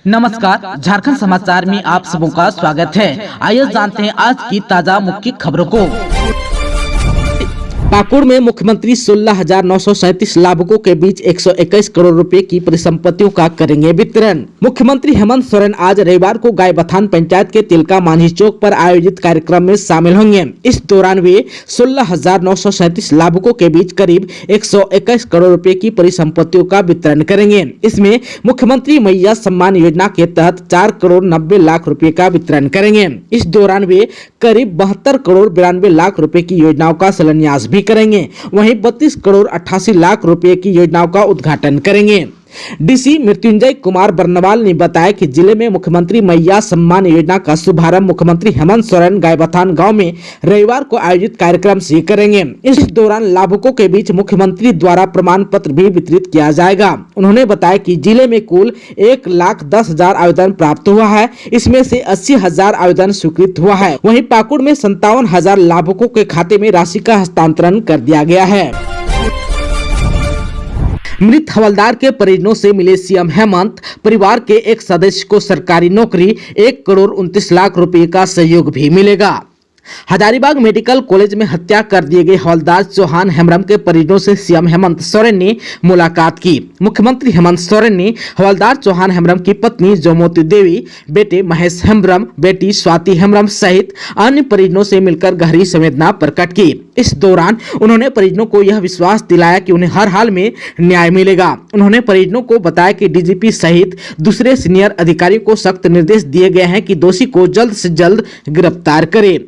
नमस्कार, झारखंड समाचार में आप सबों का स्वागत है। आइए जानते हैं आज की ताजा मुख्य खबरों को। पाकुड़ में मुख्यमंत्री 16,937 लाभुकों के बीच 121 करोड़ रुपए की परिसंपत्तियों का करेंगे वितरण। मुख्यमंत्री हेमंत सोरेन आज रविवार को गायबथान पंचायत के तिलका मांझी चौक पर आयोजित कार्यक्रम में शामिल होंगे। इस दौरान वे 16,937 लाभुकों के बीच करीब 121 करोड़ रुपए की परिसंपत्तियों का वितरण करेंगे। इसमें मुख्यमंत्री मैया सम्मान योजना के तहत 4 करोड़ 90 लाख रुपए का वितरण करेंगे। इस दौरान वे करीब 72 करोड़ 92 लाख रुपए की योजनाओं का शिलान्यास भी करेंगे। वहीं 32 करोड़ 88 लाख रुपए की योजनाओं का उद्घाटन करेंगे। डीसी मृत्युंजय कुमार बर्नवाल ने बताया कि जिले में मुख्यमंत्री मैया सम्मान योजना का शुभारंभ मुख्यमंत्री हेमंत सोरेन गायबथान गांव में रविवार को आयोजित कार्यक्रम से करेंगे। इस दौरान लाभुकों के बीच मुख्यमंत्री द्वारा प्रमाण पत्र भी वितरित किया जाएगा। उन्होंने बताया कि जिले में कुल 1,10,000 आवेदन प्राप्त हुआ है। इसमें से 80,000 आवेदन स्वीकृत हुआ है। वहीं पाकुड़ में 57,000 लाभुकों के खाते में राशि का हस्तांतरण कर दिया गया है। मृत हवलदार के परिजनों से मिले सीएम हेमंत। परिवार के एक सदस्य को सरकारी नौकरी, 1 करोड़ 29 लाख रुपए का सहयोग भी मिलेगा। हजारीबाग मेडिकल कॉलेज में हत्या कर दिए गए हवलदार चौहान हेम्ब्रम के परिजनों से सीएम हेमंत सोरेन ने मुलाकात की। मुख्यमंत्री हेमंत सोरेन ने हवलदार चौहान हेम्ब्रम की पत्नी जोमोती देवी, बेटे महेश हेम्ब्रम, बेटी स्वाति हेम्ब्रम सहित अन्य परिजनों से मिलकर गहरी संवेदना प्रकट की। इस दौरान उन्होंने परिजनों को यह विश्वास दिलाया कि उन्हें हर हाल में न्याय मिलेगा। उन्होंने परिजनों को बताया कि डीजीपी सहित दूसरे सीनियर अधिकारियों को सख्त निर्देश दिए गए हैं कि दोषी को जल्द से जल्द गिरफ्तार करे।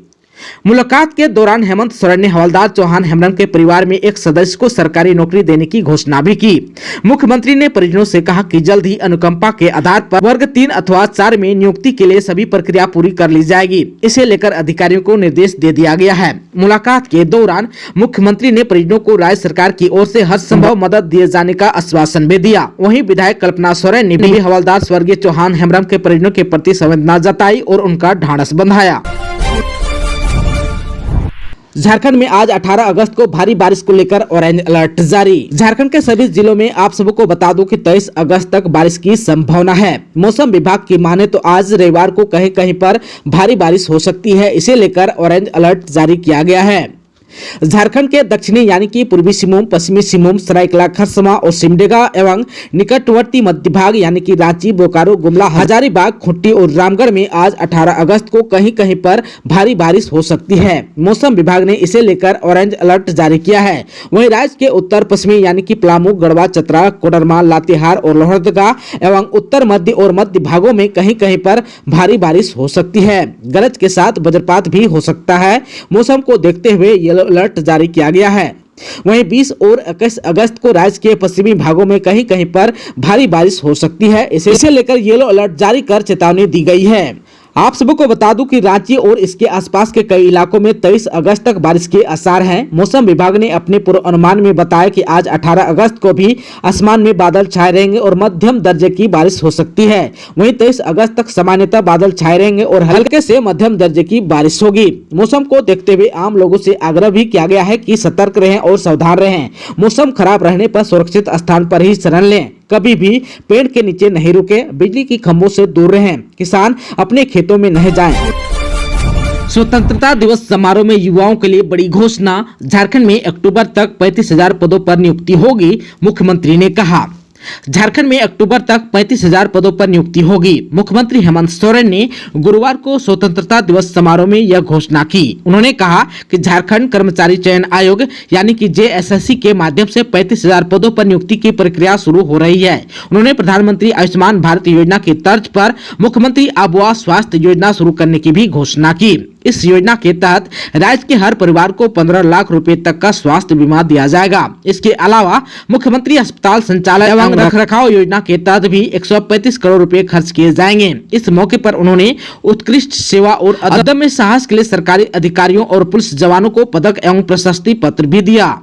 मुलाकात के दौरान हेमंत सोरेन ने हवलदार चौहान हेम्ब्रम के परिवार में एक सदस्य को सरकारी नौकरी देने की घोषणा भी की। मुख्यमंत्री ने परिजनों से कहा कि जल्द ही अनुकंपा के आधार पर वर्ग 3 अथवा 4 में नियुक्ति के लिए सभी प्रक्रिया पूरी कर ली जाएगी। इसे लेकर अधिकारियों को निर्देश दे दिया गया है। मुलाकात के दौरान मुख्यमंत्री ने परिजनों को राज्य सरकार की ओर से हर संभव मदद दिए जाने का आश्वासन भी दिया। वहीं विधायक कल्पना सोरेन ने भी हवलदार स्वर्गीय चौहान हेम्ब्रम के परिजनों के प्रति संवेदना जताई और उनका ढांढस बंधाया। झारखंड में आज 18 अगस्त को भारी बारिश को लेकर ऑरेंज अलर्ट जारी। झारखंड के सभी जिलों में आप सबको बता दूं कि 23 अगस्त तक बारिश की संभावना है। मौसम विभाग की माने तो आज रविवार को कहीं कहीं पर भारी बारिश हो सकती है। इसे लेकर ऑरेंज अलर्ट जारी किया गया है। झारखंड के दक्षिणी यानी कि पूर्वी सिंहभूम, पश्चिमी सिंहभूम, सरायकेला खरसावां और सिमडेगा एवं निकटवर्ती मध्य भाग यानी कि रांची, बोकारो, गुमला, हजारीबाग, खूंटी और रामगढ़ में आज 18 अगस्त को कहीं कहीं पर भारी बारिश हो सकती है। मौसम विभाग ने इसे लेकर ऑरेंज अलर्ट जारी किया है। वहीं राज्य के उत्तर पश्चिमी यानी कि पलामू, गढ़वा, चतरा, कोडरमा, लातेहार और लोहरदगा एवं उत्तर मध्य और मध्य भागों में कहीं कहीं पर भारी बारिश हो सकती है। गरज के साथ वज्रपात भी हो सकता है। मौसम को देखते हुए येलो अलर्ट जारी किया गया है। वहीं 20 और 21 अगस्त को राज्य के पश्चिमी भागों में कहीं कहीं पर भारी बारिश हो सकती है। इसे लेकर येलो अलर्ट जारी कर चेतावनी दी गई है। आप सबको बता दूं कि रांची और इसके आसपास के कई इलाकों में 23 अगस्त तक बारिश के आसार हैं। मौसम विभाग ने अपने पूर्वानुमान में बताया कि आज 18 अगस्त को भी आसमान में बादल छाए रहेंगे और मध्यम दर्जे की बारिश हो सकती है। वहीं 23 अगस्त तक सामान्यतः बादल छाए रहेंगे और हल्के से मध्यम दर्जे की बारिश होगी। मौसम को देखते हुए आम लोगों से आग्रह भी किया गया है कि सतर्क रहें और सावधान रहें। मौसम खराब रहने पर सुरक्षित स्थान पर ही शरण लें। कभी भी पेड़ के नीचे नहीं रुकें। बिजली की खंभों से दूर रहें। किसान अपने खेतों में नहीं जाएं। स्वतंत्रता दिवस समारोह में युवाओं के लिए बड़ी घोषणा। झारखंड में अक्टूबर तक 35,000 पदों पर नियुक्ति होगी, मुख्यमंत्री ने कहा। झारखंड में अक्टूबर तक 35,000 पदों पर नियुक्ति होगी। मुख्यमंत्री हेमंत सोरेन ने गुरुवार को स्वतंत्रता दिवस समारोह में यह घोषणा की। उन्होंने कहा कि झारखंड कर्मचारी चयन आयोग यानी कि जेएसएससी के माध्यम से 35,000 पदों पर नियुक्ति की प्रक्रिया शुरू हो रही है। उन्होंने प्रधानमंत्री आयुष्मान भारत योजना की तर्ज पर मुख्यमंत्री आबुआ स्वास्थ्य योजना शुरू करने की भी घोषणा की। इस योजना के तहत राज्य के हर परिवार को 15 लाख रुपए तक का स्वास्थ्य बीमा दिया जाएगा। इसके अलावा मुख्यमंत्री अस्पताल संचालन एवं रखरखाव योजना के तहत भी 135 करोड़ रुपए खर्च किए जाएंगे। इस मौके पर उन्होंने उत्कृष्ट सेवा और अदम्य साहस के लिए सरकारी अधिकारियों और पुलिस जवानों को पदक एवं प्रशस्ति पत्र भी दिया।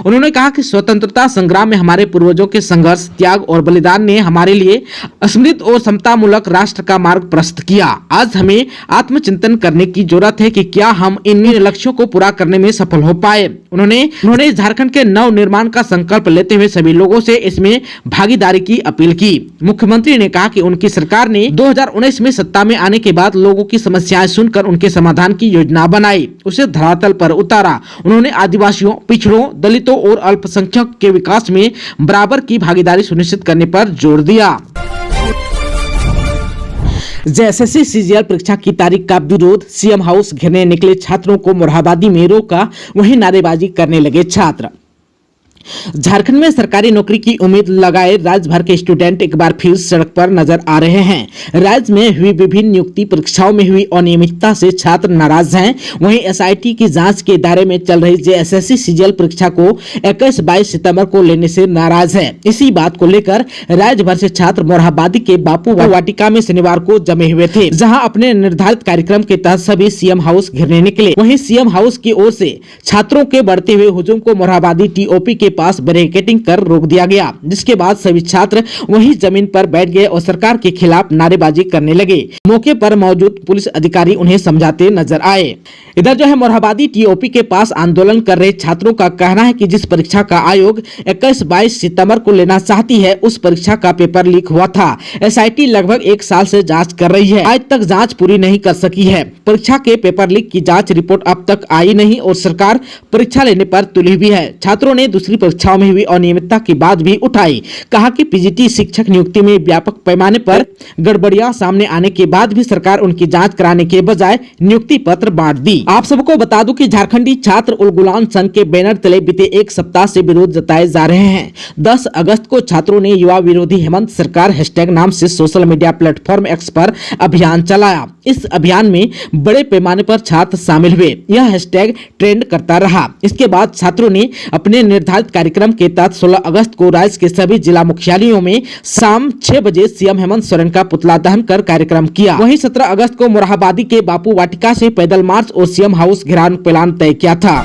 उन्होंने कहा कि स्वतंत्रता संग्राम में हमारे पूर्वजों के संघर्ष, त्याग और बलिदान ने हमारे लिए समृद्ध और समतामूलक राष्ट्र का मार्ग प्रशस्त किया। आज हमें आत्मचिंतन करने की जरूरत है कि क्या हम इन लक्ष्यों को पूरा करने में सफल हो पाए। उन्होंने झारखंड के नव निर्माण का संकल्प लेते हुए सभी लोगों से इसमें भागीदारी की अपील की। मुख्यमंत्री ने कहा कि उनकी सरकार ने 2019 में सत्ता में आने के बाद लोगों की समस्याएं सुनकर उनके समाधान की योजना बनाई, उसे धरातल पर उतारा। उन्होंने आदिवासियों, पिछड़ों, दलितों और अल्पसंख्यक के विकास में बराबर की भागीदारी सुनिश्चित करने पर जोर दिया। जेएसएससी सीजीएल परीक्षा की तारीख का विरोध, सीएम हाउस घेरने निकले छात्रों को मोरहाबादी में रोका, वहीं नारेबाजी करने लगे छात्र। झारखंड में सरकारी नौकरी की उम्मीद लगाए राज्य भर के स्टूडेंट एक बार फिर सड़क पर नजर आ रहे हैं। राज्य में हुई विभिन्न नियुक्ति परीक्षाओं में हुई अनियमितता से छात्र नाराज हैं। वहीं एसआईटी की जांच के दायरे में चल रही जेएसएससी सीजीएल परीक्षा को 21-22 सितंबर को लेने से नाराज है। इसी बात को लेकर राज्य भर से छात्र मोरहाबादी के बापू वाटिका में शनिवार को जमे हुए थे, जहाँ अपने निर्धारित कार्यक्रम के तहत सभी सीएम हाउस घेरने निकले। वहीं सीएम हाउस की ओर से छात्रों के बढ़ते हुए हुजूम को मोरहाबादी टीओपी के पास बैरिकेडिंग कर रोक दिया गया, जिसके बाद सभी छात्र वहीं जमीन पर बैठ गए और सरकार के खिलाफ नारेबाजी करने लगे। मौके पर मौजूद पुलिस अधिकारी उन्हें समझाते नजर आए। इधर जो है मोरहाबादी टीओपी के पास आंदोलन कर रहे छात्रों का कहना है कि जिस परीक्षा का आयोग 21-22 सितंबर को लेना चाहती है, उस परीक्षा का पेपर लीक हुआ था। एसआईटी लगभग 1 साल से जांच कर रही है, आज तक जांच पूरी नहीं कर सकी है। परीक्षा के पेपर लीक की जांच रिपोर्ट अब तक आई नहीं और सरकार परीक्षा लेने पर तुली हुई है। छात्रों ने दूसरी परीक्षाओं में हुई अनियमितता की बात भी उठाई। कहा कि पीजीटी शिक्षक नियुक्ति में व्यापक पैमाने पर गड़बड़ियां सामने आने के बाद भी सरकार उनकी जांच कराने के बजाय नियुक्ति पत्र बांट दी। आप सबको बता दूं कि झारखंडी छात्र उल गुलाम संघ के बैनर तले बीते 1 सप्ताह से विरोध जताए जा रहे हैं। 10 अगस्त को छात्रों ने युवा विरोधी हेमंत सरकार हैशटैग नाम से सोशल मीडिया प्लेटफॉर्म एक्स पर अभियान चलाया। इस अभियान में बड़े पैमाने पर छात्र शामिल हुए। यह हैशटैग ट्रेंड करता रहा। इसके बाद छात्रों ने अपने निर्धारित कार्यक्रम के तहत 16 अगस्त को राज्य के सभी जिला मुख्यालयों में शाम 6 बजे सीएम हेमंत सोरेन का पुतला दहन कर कार्यक्रम किया। वहीं 17 अगस्त को मोरहाबादी के बापू वाटिका से पैदल मार्च और सीएम हाउस घेराव प्लान तय किया था।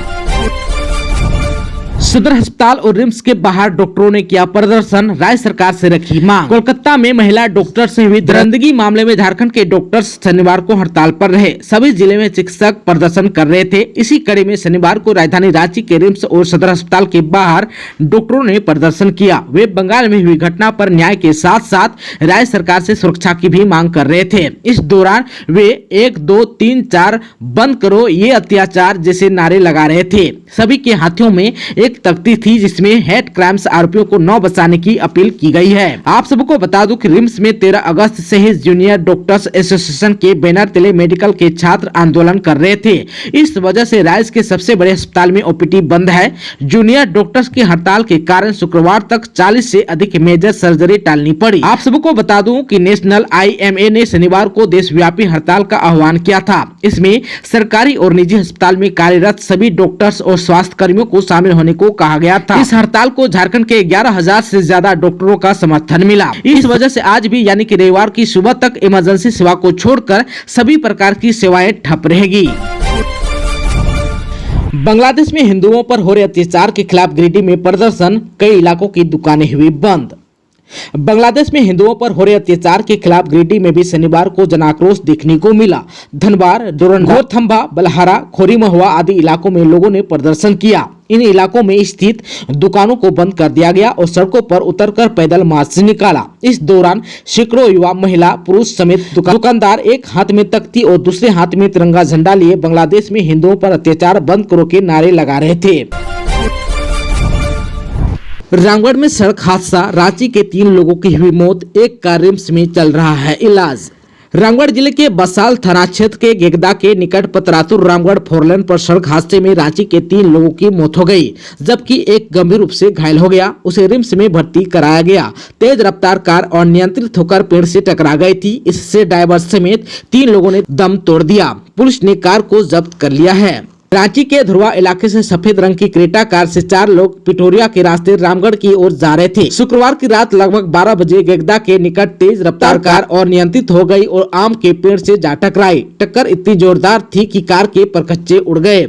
सदर अस्पताल और रिम्स के बाहर डॉक्टरों ने किया प्रदर्शन, राज्य सरकार से रखी मांग। कोलकाता में महिला डॉक्टर से हुई दरिंदगी मामले में झारखंड के डॉक्टर्स शनिवार को हड़ताल पर रहे। सभी जिले में चिकित्सक प्रदर्शन कर रहे थे। इसी कड़ी में शनिवार को राजधानी रांची के रिम्स और सदर अस्पताल के बाहर डॉक्टरों ने प्रदर्शन किया। वे बंगाल में हुई घटना पर न्याय के साथ साथ राज्य सरकार से सुरक्षा की भी मांग कर रहे थे। इस दौरान वे 1, 2, 3, 4 बंद करो ये अत्याचार जैसे नारे लगा रहे थे। सभी के हाथों में एक तख्ती थी जिसमें हेड क्राइम्स आरोपियों को न बचाने की अपील की गई है। आप सबको बता दूं कि रिम्स में 13 अगस्त से ही जूनियर डॉक्टर्स एसोसिएशन के बैनर तले मेडिकल के छात्र आंदोलन कर रहे थे। इस वजह से राज्य के सबसे बड़े अस्पताल में ओपीडी बंद है। जूनियर डॉक्टर्स की हड़ताल के कारण शुक्रवार तक 40 से अधिक मेजर सर्जरी टालनी पड़ी। आप सबको बता दूं कि नेशनल IMA ने शनिवार को देशव्यापी हड़ताल का आह्वान किया था। इसमें सरकारी और निजी अस्पताल में कार्यरत सभी डॉक्टर्स और स्वास्थ्य कर्मियों को शामिल होने को कहा गया था। इस हड़ताल को झारखंड के 11,000 से ज्यादा डॉक्टरों का समर्थन मिला। इस वजह से आज भी यानी कि रविवार की सुबह तक इमरजेंसी सेवा को छोड़कर सभी प्रकार की सेवाएं ठप रहेगी। बांग्लादेश में हिंदुओं पर हो रहे अत्याचार के खिलाफ गिरिडीह में प्रदर्शन, कई इलाकों की दुकानें हुई बंद। बांग्लादेश में हिंदुओं पर हो रहे अत्याचार के खिलाफ गिरिडीह में भी शनिवार को जनाक्रोश देखने को मिला। धनबार, डोरंडा, थंबा, बलहारा, खोरी महुआ आदि इलाकों में लोगों ने प्रदर्शन किया। इन इलाकों में स्थित दुकानों को बंद कर दिया गया और सड़कों पर उतरकर पैदल मार्च निकाला। इस दौरान सैकड़ों युवा, महिला, पुरुष समेत दुकानदार एक हाथ में तख्ती और दूसरे हाथ में तिरंगा झंडा लिए बांग्लादेश में हिंदुओं पर अत्याचार बंद करो के नारे लगा रहे थे। रामगढ़ में सड़क हादसा, रांची के 3 लोगों की हुई मौत, एक का रिम्स में चल रहा है इलाज। रामगढ़ जिले के बसाल थाना क्षेत्र के गेगदा के निकट पतरातुर रामगढ़ फोरलेन पर सड़क हादसे में रांची के 3 लोगों की मौत हो गई, जबकि एक गंभीर रूप से घायल हो गया। उसे रिम्स में भर्ती कराया गया। तेज रफ्तार कार अनियंत्रित होकर पेड़ से टकरा गई थी। इससे ड्राइवर समेत 3 लोगों ने दम तोड़ दिया। पुलिस ने कार को जब्त कर लिया है। रांची के धुरवा इलाके से सफेद रंग की क्रेटा कार से 4 लोग पिठोरिया के रास्ते रामगढ़ की ओर जा रहे थे। शुक्रवार की रात लगभग 12 बजे गेगदा के निकट तेज रफ्तार कार अनियंत्रित हो गई और आम के पेड़ से जा टकराई। टक्कर इतनी जोरदार थी कि कार के परखच्चे उड़ गए।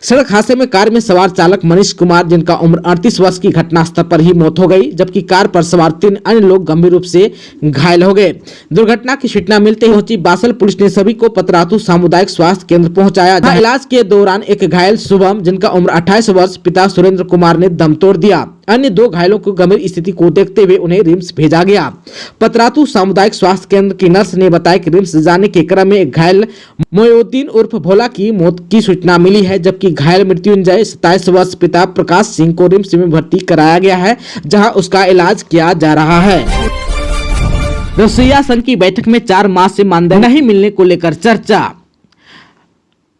सड़क हादसे में कार में सवार चालक मनीष कुमार जिनका उम्र 38 वर्ष की घटनास्थल पर ही मौत हो गई, जबकि कार पर सवार 3 अन्य लोग गंभीर रूप से घायल हो गए। दुर्घटना की सूचना मिलते ही पहुंची बासल पुलिस ने सभी को पतरातू सामुदायिक स्वास्थ्य केंद्र पहुंचाया, जहां इलाज के दौरान एक घायल शुभम जिनका उम्र 28 वर्ष पिता सुरेंद्र कुमार ने दम तोड़ दिया। अन्य 2 घायलों को गंभीर स्थिति को देखते हुए उन्हें रिम्स भेजा गया। पतरातू सामुदायिक स्वास्थ्य केंद्र की नर्स ने बताया कि रिम्स जाने के क्रम में एक घायल मोयुद्दीन उर्फ भोला की मौत की सूचना मिली है, जबकि घायल मृत्युंजय 27 वर्ष पिता प्रकाश सिंह को रिम्स में भर्ती कराया गया है, जहां उसका इलाज किया जा रहा है। रसोइया संघ की बैठक में 4 माह से मानदेय नहीं मिलने को लेकर चर्चा।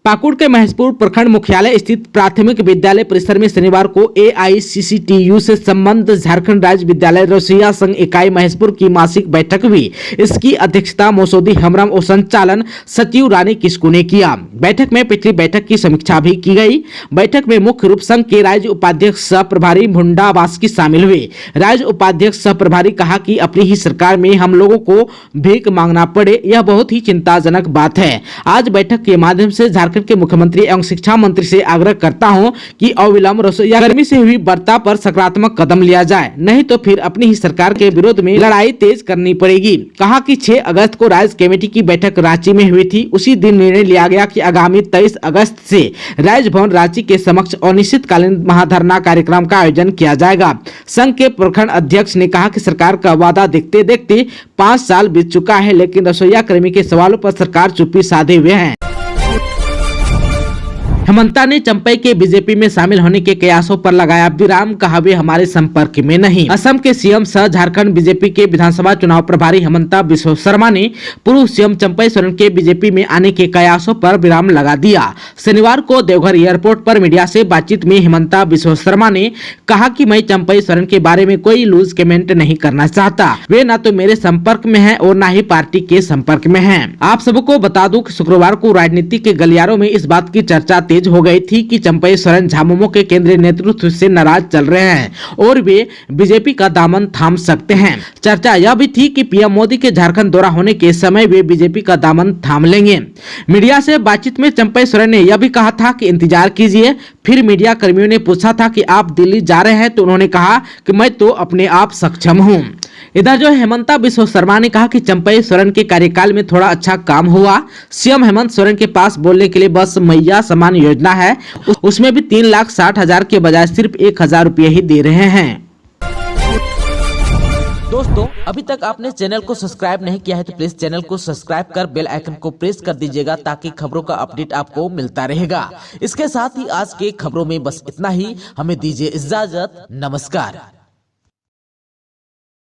पाकुड़ के महेशपुर प्रखंड मुख्यालय स्थित प्राथमिक विद्यालय परिसर में शनिवार को AICCTU से संबद्ध झारखंड राज्य विद्यालय रसोइया संघ इकाई महेशपुर की मासिक बैठक हुई। इसकी अध्यक्षता मौसूदी हमरम और संचालन सचिव रानी किस्कू ने किया। बैठक में पिछली बैठक की समीक्षा भी की गई। बैठक में मुख्य रूप संघ के राज्य उपाध्यक्ष सह प्रभारी मुंडा वास्की शामिल हुए। राज्य उपाध्यक्ष सह प्रभारी कहा कि अपनी ही सरकार में हम लोगों को भीख मांगना पड़े, यह बहुत ही चिंताजनक बात है। आज बैठक के माध्यम से झारखंड के मुख्यमंत्री एवं शिक्षा मंत्री से आग्रह करता हूं कि अविलंब रसोइया कर्मी से हुई वार्ता पर सकारात्मक कदम लिया जाए, नहीं तो फिर अपनी ही सरकार के विरोध में लड़ाई तेज करनी पड़ेगी। कहा कि 6 अगस्त को राज्य कमेटी की बैठक रांची में हुई थी। उसी दिन निर्णय लिया गया कि आगामी 23 अगस्त से राजभवन रांची के समक्ष अनिश्चितकालीन महाधरना कार्यक्रम का आयोजन किया जाएगा। संघ के प्रखंड अध्यक्ष ने कहा कि सरकार का वादा देखते देखते 5 साल बीत चुका है, लेकिन रसोइया कर्मी के सवालों पर सरकार चुप्पी साधे हुए है। हेमंता ने चंपई के बीजेपी में शामिल होने के कयासों पर लगाया विराम, कहा वे हमारे संपर्क में नहीं। असम के सीएम सह झारखंड बीजेपी के विधानसभा चुनाव प्रभारी हेमंता बिश्व शर्मा ने पूर्व सीएम चंपई सोरेन के बीजेपी में आने के कयासों पर विराम लगा दिया। शनिवार को देवघर एयरपोर्ट पर मीडिया से बातचीत में हेमंता बिश्व शर्मा ने कहा कि मैं चंपई सोरेन के बारे में कोई लूज कमेंट नहीं करना चाहता। वे न तो मेरे संपर्क में है और न ही पार्टी के संपर्क में है। आप सबको बता दूं कि शुक्रवार को राजनीति के गलियारों में इस बात की चर्चा तेज हो गई थी कि चंपई सोरेन झामुमो के केंद्रीय नेतृत्व से नाराज चल रहे हैं और वे बीजेपी का दामन थाम सकते हैं। चर्चा यह भी थी कि पीएम मोदी के झारखंड दौरा होने के समय वे बीजेपी का दामन थाम लेंगे। मीडिया से बातचीत में चंपई सोरेन ने यह भी कहा था कि इंतजार कीजिए। फिर मीडिया कर्मियों ने पूछा था कि आप दिल्ली जा रहे हैं, तो उन्होंने कहा कि मैं तो अपने आप सक्षम हूँ। इधर जो हेमंता बिश्व शर्मा ने कहा कि चंपई सोरेन के कार्यकाल में थोड़ा अच्छा काम हुआ। सीएम हेमंत सोरेन के पास बोलने के लिए बस मैया समान योजना है, उसमें भी 3,60,000 के बजाय सिर्फ 1,000 रुपये ही दे रहे हैं। दोस्तों, अभी तक आपने चैनल को सब्सक्राइब नहीं किया है तो प्लीज चैनल को सब्सक्राइब कर बेल आइकन को प्रेस कर दीजिएगा, ताकि खबरों का अपडेट आपको मिलता रहेगा। इसके साथ ही आज के खबरों में बस इतना ही। हमें दीजिए इजाजत। नमस्कार।